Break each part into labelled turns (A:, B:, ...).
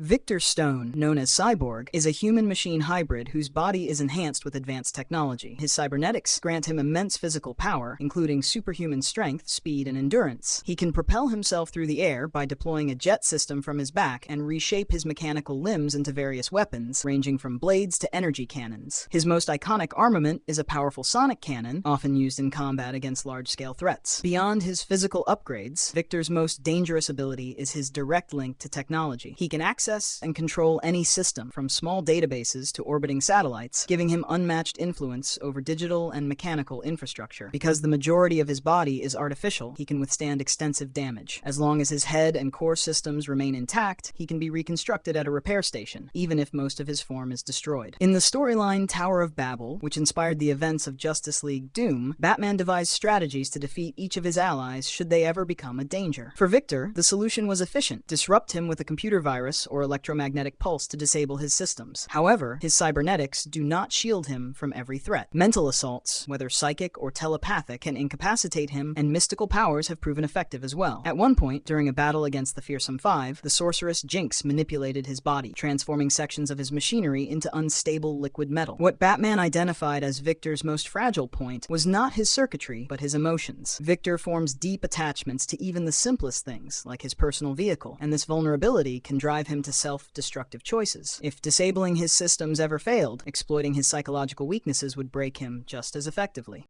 A: Victor Stone, known as Cyborg, is a human-machine hybrid whose body is enhanced with advanced technology. His cybernetics grant him immense physical power, including superhuman strength, speed, and endurance. He can propel himself through the air by deploying a jet system from his back and reshape his mechanical limbs into various weapons, ranging from blades to energy cannons. His most iconic armament is a powerful sonic cannon, often used in combat against large-scale threats. Beyond his physical upgrades, Victor's most dangerous ability is his direct link to technology. He can access and control any system, from small databases to orbiting satellites, giving him unmatched influence over digital and mechanical infrastructure. Because the majority of his body is artificial, he can withstand extensive damage. As long as his head and core systems remain intact, he can be reconstructed at a repair station, even if most of his form is destroyed. In the storyline Tower of Babel, which inspired the events of Justice League Doom, Batman devised strategies to defeat each of his allies should they ever become a danger. For Victor, the solution was efficient: disrupt him with a computer virus or electromagnetic pulse to disable his systems. However, his cybernetics do not shield him from every threat. Mental assaults, whether psychic or telepathic, can incapacitate him, and mystical powers have proven effective as well. At one point, during a battle against the Fearsome Five, the sorceress Jinx manipulated his body, transforming sections of his machinery into unstable liquid metal. What Batman identified as Victor's most fragile point was not his circuitry, but his emotions. Victor forms deep attachments to even the simplest things, like his personal vehicle, and this vulnerability can drive him to self-destructive choices. If disabling his systems ever failed, exploiting his psychological weaknesses would break him just as effectively.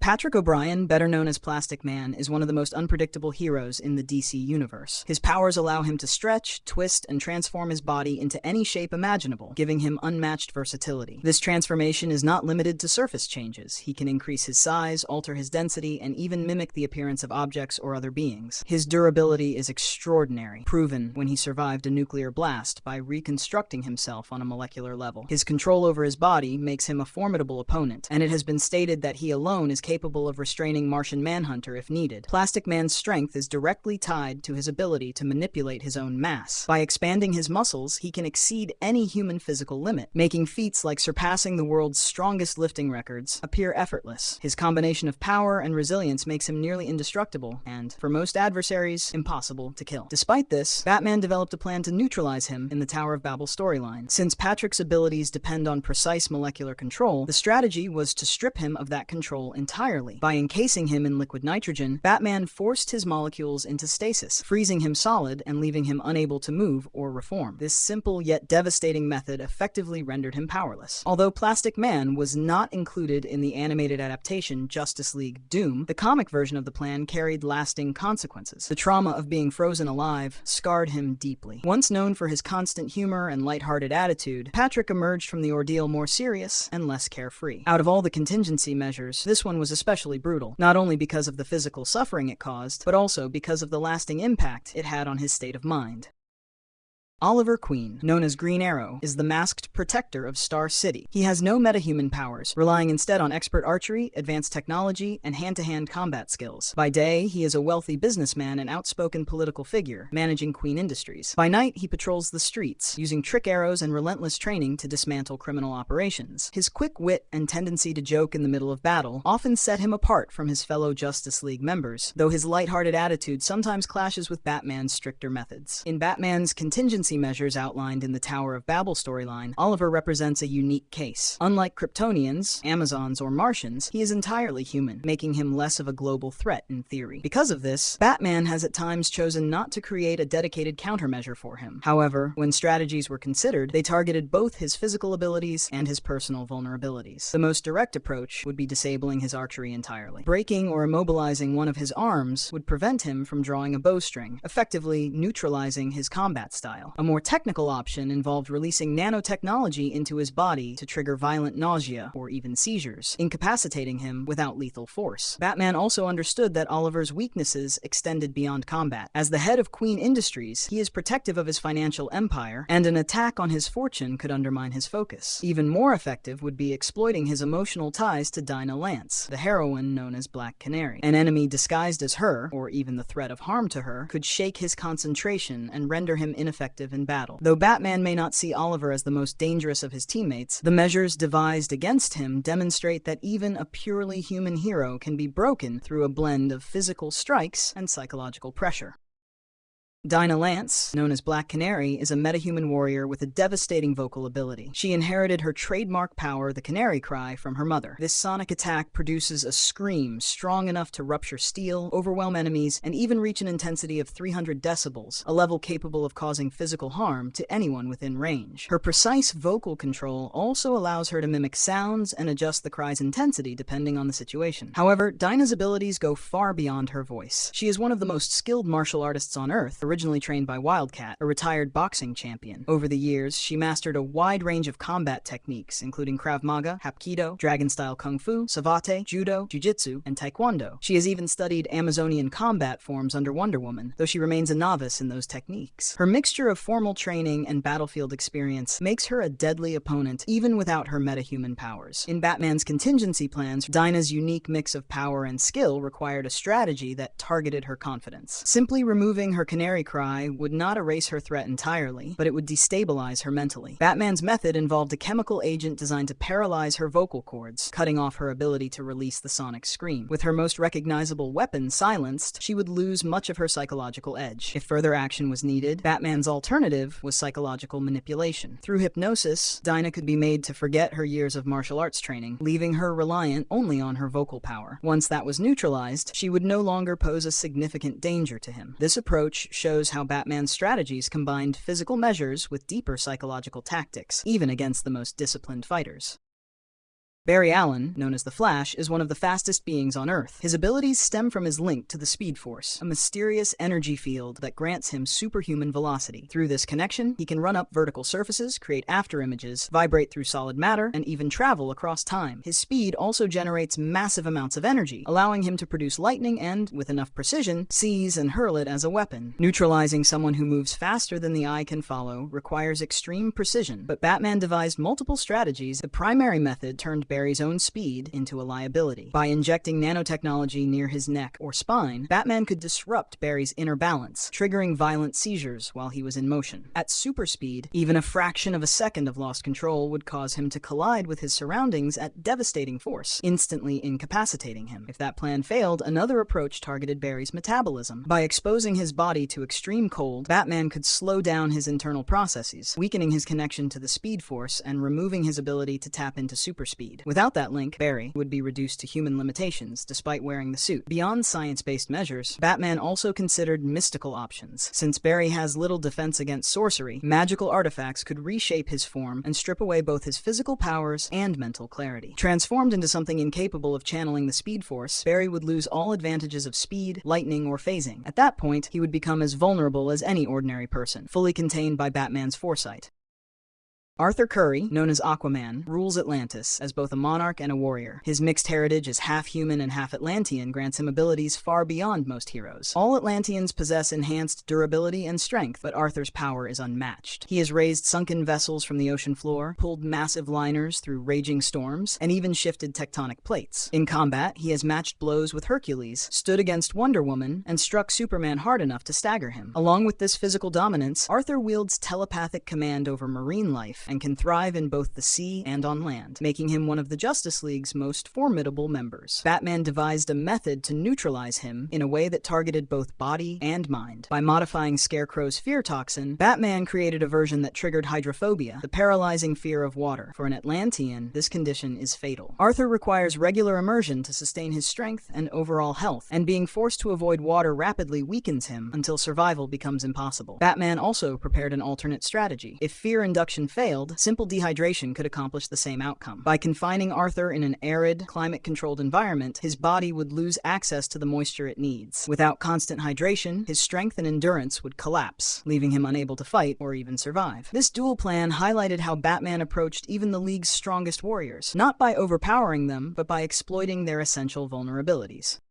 A: Patrick O'Brien, better known as Plastic Man, is one of the most unpredictable heroes in the DC universe. His powers allow him to stretch, twist, and transform his body into any shape imaginable, giving him unmatched versatility. This transformation is not limited to surface changes. He can increase his size, alter his density, and even mimic the appearance of objects or other beings. His durability is extraordinary, proven when he survived a nuclear blast by reconstructing himself on a molecular level. His control over his body makes him a formidable opponent, and it has been stated that he alone is capable of restraining Martian Manhunter if needed. Plastic Man's strength is directly tied to his ability to manipulate his own mass. By expanding his muscles, he can exceed any human physical limit, making feats like surpassing the world's strongest lifting records appear effortless. His combination of power and resilience makes him nearly indestructible, and, for most adversaries, impossible to kill. Despite this, Batman developed a plan to neutralize him in the Tower of Babel storyline. Since Patrick's abilities depend on precise molecular control, the strategy was to strip him of that control entirely. By encasing him in liquid nitrogen, Batman forced his molecules into stasis, freezing him solid and leaving him unable to move or reform. This simple yet devastating method effectively rendered him powerless. Although Plastic Man was not included in the animated adaptation Justice League Doom, the comic version of the plan carried lasting consequences. The trauma of being frozen alive scarred him deeply. Once known for his constant humor and lighthearted attitude, Patrick emerged from the ordeal more serious and less carefree. Out of all the contingency measures, this one was especially brutal, not only because of the physical suffering it caused, but also because of the lasting impact it had on his state of mind. Oliver Queen, known as Green Arrow, is the masked protector of Star City. He has no metahuman powers, relying instead on expert archery, advanced technology, and hand-to-hand combat skills. By day, he is a wealthy businessman and outspoken political figure, managing Queen Industries. By night, he patrols the streets, using trick arrows and relentless training to dismantle criminal operations. His quick wit and tendency to joke in the middle of battle often set him apart from his fellow Justice League members, though his lighthearted attitude sometimes clashes with Batman's stricter methods. In Batman's Contingency measures outlined in the Tower of Babel storyline, Oliver represents a unique case. Unlike Kryptonians, Amazons, or Martians, he is entirely human, making him less of a global threat in theory. Because of this, Batman has at times chosen not to create a dedicated countermeasure for him. However, when strategies were considered, they targeted both his physical abilities and his personal vulnerabilities. The most direct approach would be disabling his archery entirely. Breaking or immobilizing one of his arms would prevent him from drawing a bowstring, effectively neutralizing his combat style. A more technical option involved releasing nanotechnology into his body to trigger violent nausea or even seizures, incapacitating him without lethal force. Batman also understood that Oliver's weaknesses extended beyond combat. As the head of Queen Industries, he is protective of his financial empire, and an attack on his fortune could undermine his focus. Even more effective would be exploiting his emotional ties to Dinah Lance, the heroine known as Black Canary. An enemy disguised as her, or even the threat of harm to her, could shake his concentration and render him ineffective in battle. Though Batman may not see Oliver as the most dangerous of his teammates, the measures devised against him demonstrate that even a purely human hero can be broken through a blend of physical strikes and psychological pressure. Dinah Lance, known as Black Canary, is a metahuman warrior with a devastating vocal ability. She inherited her trademark power, the Canary Cry, from her mother. This sonic attack produces a scream strong enough to rupture steel, overwhelm enemies, and even reach an intensity of 300 decibels, a level capable of causing physical harm to anyone within range. Her precise vocal control also allows her to mimic sounds and adjust the cry's intensity depending on the situation. However, Dinah's abilities go far beyond her voice. She is one of the most skilled martial artists on Earth, originally trained by Wildcat, a retired boxing champion. Over the years, she mastered a wide range of combat techniques, including Krav Maga, Hapkido, Dragon-style Kung Fu, Savate, Judo, Jiu-Jitsu, and Taekwondo. She has even studied Amazonian combat forms under Wonder Woman, though she remains a novice in those techniques. Her mixture of formal training and battlefield experience makes her a deadly opponent, even without her metahuman powers. In Batman's contingency plans, Dinah's unique mix of power and skill required a strategy that targeted her confidence. Simply removing her Canary Cry would not erase her threat entirely, but it would destabilize her mentally. Batman's method involved a chemical agent designed to paralyze her vocal cords, cutting off her ability to release the sonic scream. With her most recognizable weapon silenced, she would lose much of her psychological edge. If further action was needed, Batman's alternative was psychological manipulation. Through hypnosis, Dinah could be made to forget her years of martial arts training, leaving her reliant only on her vocal power. Once that was neutralized, she would no longer pose a significant danger to him. This approach shows how Batman's strategies combined physical measures with deeper psychological tactics, even against the most disciplined fighters. Barry Allen, known as the Flash, is one of the fastest beings on Earth. His abilities stem from his link to the Speed Force, a mysterious energy field that grants him superhuman velocity. Through this connection, he can run up vertical surfaces, create afterimages, vibrate through solid matter, and even travel across time. His speed also generates massive amounts of energy, allowing him to produce lightning and, with enough precision, seize and hurl it as a weapon. Neutralizing someone who moves faster than the eye can follow requires extreme precision, but Batman devised multiple strategies. The primary method turned Barry's own speed into a liability. By injecting nanotechnology near his neck or spine, Batman could disrupt Barry's inner balance, triggering violent seizures while he was in motion. At super speed, even a fraction of a second of lost control would cause him to collide with his surroundings at devastating force, instantly incapacitating him. If that plan failed, another approach targeted Barry's metabolism. By exposing his body to extreme cold, Batman could slow down his internal processes, weakening his connection to the Speed Force and removing his ability to tap into super speed. Without that link, Barry would be reduced to human limitations despite wearing the suit. Beyond science-based measures, Batman also considered mystical options. Since Barry has little defense against sorcery, magical artifacts could reshape his form and strip away both his physical powers and mental clarity. Transformed into something incapable of channeling the Speed Force, Barry would lose all advantages of speed, lightning, or phasing. At that point, he would become as vulnerable as any ordinary person, fully contained by Batman's foresight. Arthur Curry, known as Aquaman, rules Atlantis as both a monarch and a warrior. His mixed heritage as half human and half Atlantean grants him abilities far beyond most heroes. All Atlanteans possess enhanced durability and strength, but Arthur's power is unmatched. He has raised sunken vessels from the ocean floor, pulled massive liners through raging storms, and even shifted tectonic plates. In combat, he has matched blows with Hercules, stood against Wonder Woman, and struck Superman hard enough to stagger him. Along with this physical dominance, Arthur wields telepathic command over marine life and can thrive in both the sea and on land, making him one of the Justice League's most formidable members. Batman devised a method to neutralize him in a way that targeted both body and mind. By modifying Scarecrow's fear toxin, Batman created a version that triggered hydrophobia, the paralyzing fear of water. For an Atlantean, this condition is fatal. Arthur requires regular immersion to sustain his strength and overall health, and being forced to avoid water rapidly weakens him until survival becomes impossible. Batman also prepared an alternate strategy. If fear induction failed, simple dehydration could accomplish the same outcome. By confining Arthur in an arid, climate-controlled environment, his body would lose access to the moisture it needs. Without constant hydration, his strength and endurance would collapse, leaving him unable to fight or even survive. This dual plan highlighted how Batman approached even the League's strongest warriors, not by overpowering them, but by exploiting their essential vulnerabilities.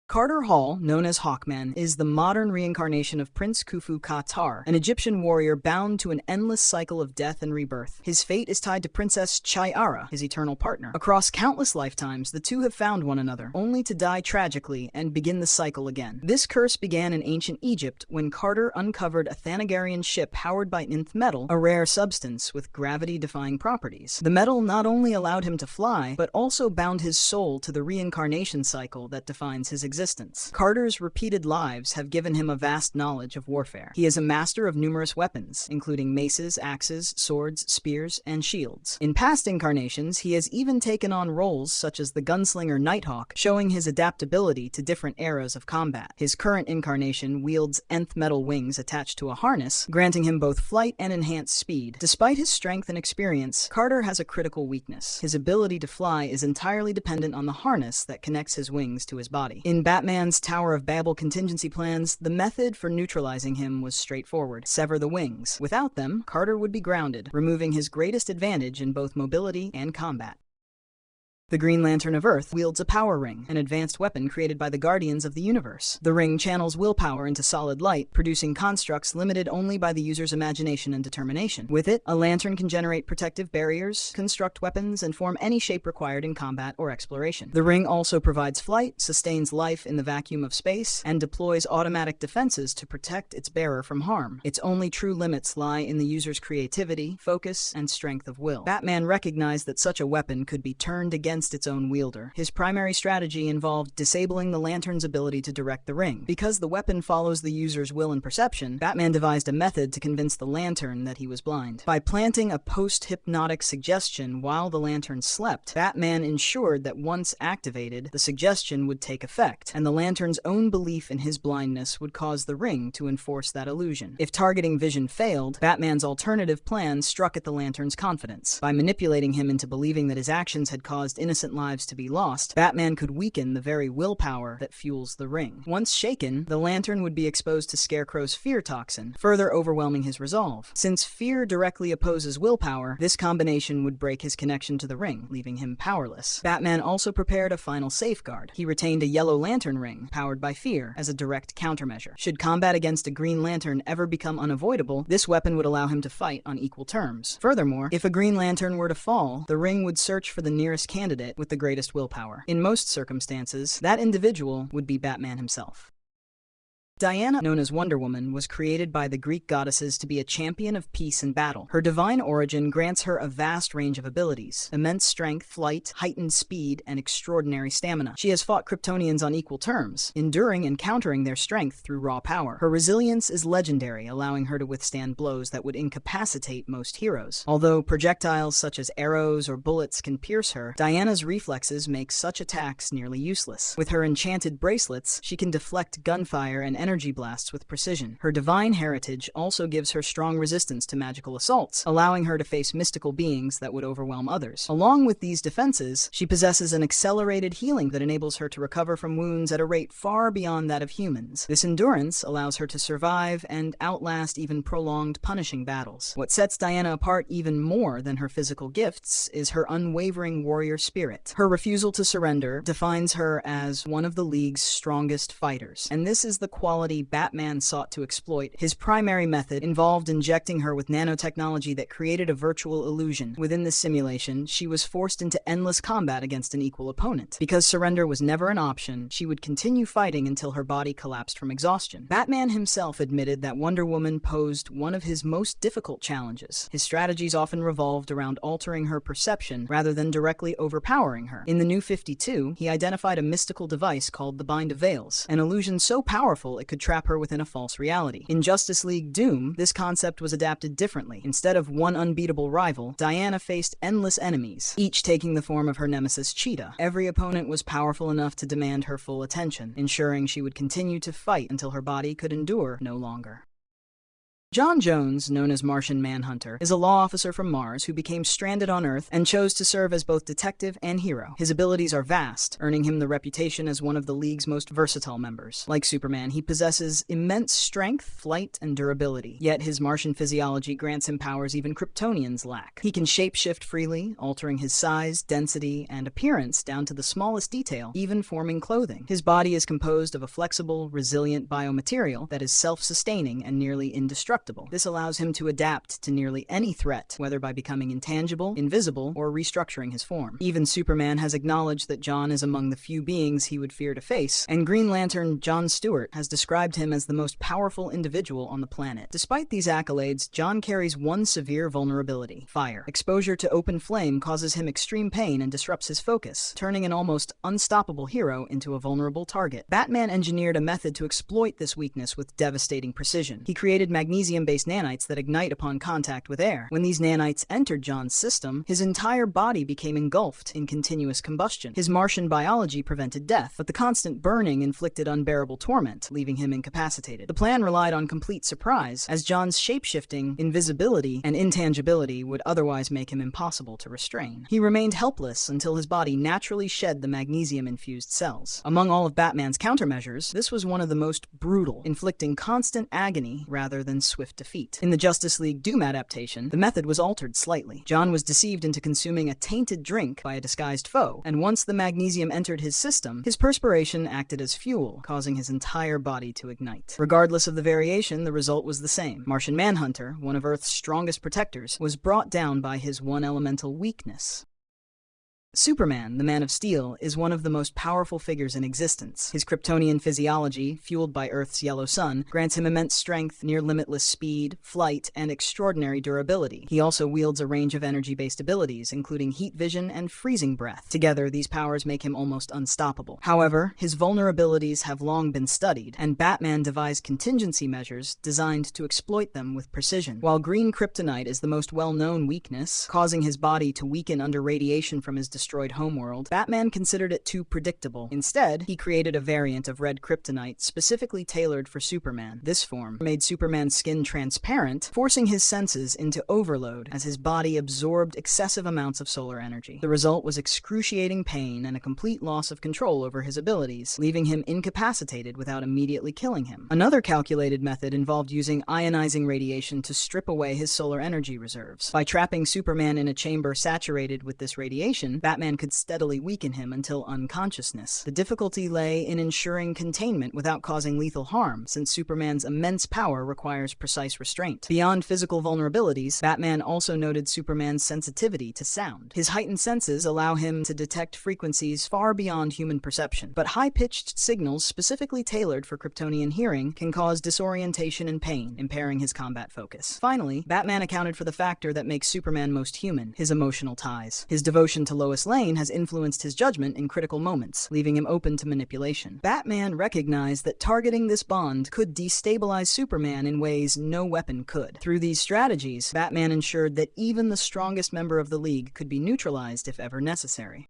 A: Carter Hall, known as Hawkman, is the modern reincarnation of Prince Khufu Qatar, an Egyptian warrior bound to an endless cycle of death and rebirth. His fate is tied to Princess Chayara, his eternal partner. Across countless lifetimes, the two have found one another, only to die tragically and begin the cycle again. This curse began in ancient Egypt when Carter uncovered a Thanagarian ship powered by nth metal, a rare substance with gravity-defying properties. The metal not only allowed him to fly, but also bound his soul to the reincarnation cycle that defines his existence. existence. Carter's repeated lives have given him a vast knowledge of warfare. He is a master of numerous weapons, including maces, axes, swords, spears, and shields. In past incarnations, he has even taken on roles such as the gunslinger Nighthawk, showing his adaptability to different eras of combat. His current incarnation wields nth metal wings attached to a harness, granting him both flight and enhanced speed. Despite his strength and experience, Carter has a critical weakness. His ability to fly is entirely dependent on the harness that connects his wings to his body. In Batman's Tower of Babel contingency plans, the method for neutralizing him was straightforward: sever the wings. Without them, Carter would be grounded, removing his greatest advantage in both mobility and combat. The Green Lantern of Earth wields a power ring, an advanced weapon created by the Guardians of the Universe. The ring channels willpower into solid light, producing constructs limited only by the user's imagination and determination. With it, a lantern can generate protective barriers, construct weapons, and form any shape required in combat or exploration. The ring also provides flight, sustains life in the vacuum of space, and deploys automatic defenses to protect its bearer from harm. Its only true limits lie in the user's creativity, focus, and strength of will. Batman recognized that such a weapon could be turned against its own wielder. His primary strategy involved disabling the lantern's ability to direct the ring. Because the weapon follows the user's will and perception, Batman devised a method to convince the lantern that he was blind. By planting a post-hypnotic suggestion while the lantern slept, Batman ensured that once activated, the suggestion would take effect, and the lantern's own belief in his blindness would cause the ring to enforce that illusion. If targeting vision failed, Batman's alternative plan struck at the lantern's confidence. By manipulating him into believing that his actions had caused innocent lives to be lost, Batman could weaken the very willpower that fuels the ring. Once shaken, the lantern would be exposed to Scarecrow's fear toxin, further overwhelming his resolve. Since fear directly opposes willpower, this combination would break his connection to the ring, leaving him powerless. Batman also prepared a final safeguard. He retained a yellow lantern ring, powered by fear, as a direct countermeasure. Should combat against a Green Lantern ever become unavoidable, this weapon would allow him to fight on equal terms. Furthermore, if a Green Lantern were to fall, the ring would search for the nearest candidate with the greatest willpower. In most circumstances, that individual would be Batman himself. Diana, known as Wonder Woman, was created by the Greek goddesses to be a champion of peace and battle. Her divine origin grants her a vast range of abilities: immense strength, flight, heightened speed, and extraordinary stamina. She has fought Kryptonians on equal terms, enduring and countering their strength through raw power. Her resilience is legendary, allowing her to withstand blows that would incapacitate most heroes. Although projectiles such as arrows or bullets can pierce her, Diana's reflexes make such attacks nearly useless. With her enchanted bracelets, she can deflect gunfire and energy blasts with precision. Her divine heritage also gives her strong resistance to magical assaults, allowing her to face mystical beings that would overwhelm others. Along with these defenses, she possesses an accelerated healing that enables her to recover from wounds at a rate far beyond that of humans. This endurance allows her to survive and outlast even prolonged, punishing battles. What sets Diana apart even more than her physical gifts is her unwavering warrior spirit. Her refusal to surrender defines her as one of the League's strongest fighters, and this is the quality Batman sought to exploit. His primary method involved injecting her with nanotechnology that created a virtual illusion. Within this simulation, she was forced into endless combat against an equal opponent. Because surrender was never an option, she would continue fighting until her body collapsed from exhaustion. Batman himself admitted that Wonder Woman posed one of his most difficult challenges. His strategies often revolved around altering her perception rather than directly overpowering her. In the New 52, he identified a mystical device called the Bind of Veils, an illusion so powerful it could trap her within a false reality. In Justice League Doom, this concept was adapted differently. Instead of one unbeatable rival, Diana faced endless enemies, each taking the form of her nemesis Cheetah. Every opponent was powerful enough to demand her full attention, ensuring she would continue to fight until her body could endure no longer. John Jones, known as Martian Manhunter, is a law officer from Mars who became stranded on Earth and chose to serve as both detective and hero. His abilities are vast, earning him the reputation as one of the League's most versatile members. Like Superman, he possesses immense strength, flight, and durability, yet his Martian physiology grants him powers even Kryptonians lack. He can shapeshift freely, altering his size, density, and appearance down to the smallest detail, even forming clothing. His body is composed of a flexible, resilient biomaterial that is self-sustaining and nearly indestructible. indestructible. This allows him to adapt to nearly any threat, whether by becoming intangible, invisible, or restructuring his form. Even Superman has acknowledged that John is among the few beings he would fear to face, and Green Lantern John Stewart has described him as the most powerful individual on the planet. Despite these accolades, John carries one severe vulnerability: fire. Exposure to open flame causes him extreme pain and disrupts his focus, turning an almost unstoppable hero into a vulnerable target. Batman engineered a method to exploit this weakness with devastating precision. He created magnesium-based nanites that ignite upon contact with air. When these nanites entered John's system, his entire body became engulfed in continuous combustion. His Martian biology prevented death, but the constant burning inflicted unbearable torment, leaving him incapacitated. The plan relied on complete surprise, as John's shape-shifting, invisibility, and intangibility would otherwise make him impossible to restrain. He remained helpless until his body naturally shed the magnesium-infused cells. Among all of Batman's countermeasures, this was one of the most brutal, inflicting constant agony rather than swift defeat. In the Justice League Doom adaptation, the method was altered slightly. John was deceived into consuming a tainted drink by a disguised foe, and once the magnesium entered his system, his perspiration acted as fuel, causing his entire body to ignite. Regardless of the variation, the result was the same. Martian Manhunter, one of Earth's strongest protectors, was brought down by his one elemental weakness. Superman, the Man of Steel, is one of the most powerful figures in existence. His Kryptonian physiology, fueled by Earth's yellow sun, grants him immense strength, near-limitless speed, flight, and extraordinary durability. He also wields a range of energy-based abilities, including heat vision and freezing breath. Together, these powers make him almost unstoppable. However, his vulnerabilities have long been studied, and Batman devised contingency measures designed to exploit them with precision. While green kryptonite is the most well-known weakness, causing his body to weaken under radiation from his destroyed homeworld, Batman considered it too predictable. Instead, he created a variant of red kryptonite specifically tailored for Superman. This form made Superman's skin transparent, forcing his senses into overload as his body absorbed excessive amounts of solar energy. The result was excruciating pain and a complete loss of control over his abilities, leaving him incapacitated without immediately killing him. Another calculated method involved using ionizing radiation to strip away his solar energy reserves. By trapping Superman in a chamber saturated with this radiation, Batman could steadily weaken him until unconsciousness. The difficulty lay in ensuring containment without causing lethal harm, since Superman's immense power requires precise restraint. Beyond physical vulnerabilities, Batman also noted Superman's sensitivity to sound. His heightened senses allow him to detect frequencies far beyond human perception, but high-pitched signals specifically tailored for Kryptonian hearing can cause disorientation and pain, impairing his combat focus. Finally, Batman accounted for the factor that makes Superman most human: his emotional ties. His devotion to Lois Lane has influenced his judgment in critical moments, leaving him open to manipulation. Batman recognized that targeting this bond could destabilize Superman in ways no weapon could. Through these strategies, Batman ensured that even the strongest member of the League could be neutralized if ever necessary.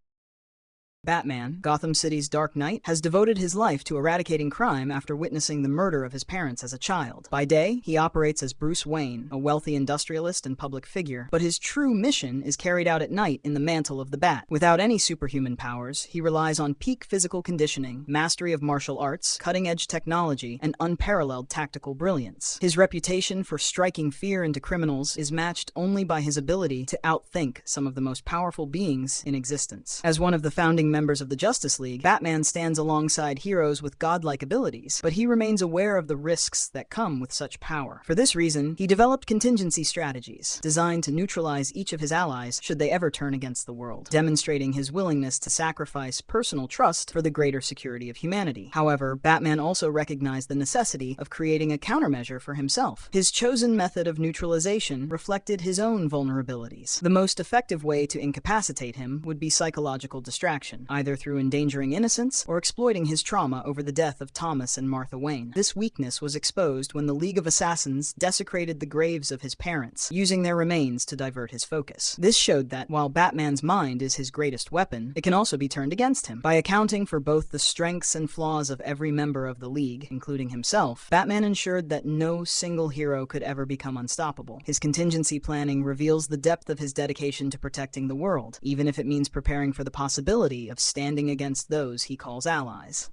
A: Batman, Gotham City's Dark Knight, has devoted his life to eradicating crime after witnessing the murder of his parents as a child. By day, he operates as Bruce Wayne, a wealthy industrialist and public figure, but his true mission is carried out at night in the mantle of the Bat. Without any superhuman powers, he relies on peak physical conditioning, mastery of martial arts, cutting-edge technology, and unparalleled tactical brilliance. His reputation for striking fear into criminals is matched only by his ability to outthink some of the most powerful beings in existence. As one of the founding members of the Justice League, Batman stands alongside heroes with godlike abilities, but he remains aware of the risks that come with such power. For this reason, he developed contingency strategies, designed to neutralize each of his allies should they ever turn against the world, demonstrating his willingness to sacrifice personal trust for the greater security of humanity. However, Batman also recognized the necessity of creating a countermeasure for himself. His chosen method of neutralization reflected his own vulnerabilities. The most effective way to incapacitate him would be psychological distraction, either through endangering innocents or exploiting his trauma over the death of Thomas and Martha Wayne. This weakness was exposed when the League of Assassins desecrated the graves of his parents, using their remains to divert his focus. This showed that, while Batman's mind is his greatest weapon, it can also be turned against him. By accounting for both the strengths and flaws of every member of the League, including himself, Batman ensured that no single hero could ever become unstoppable. His contingency planning reveals the depth of his dedication to protecting the world, even if it means preparing for the possibility of standing against those he calls allies.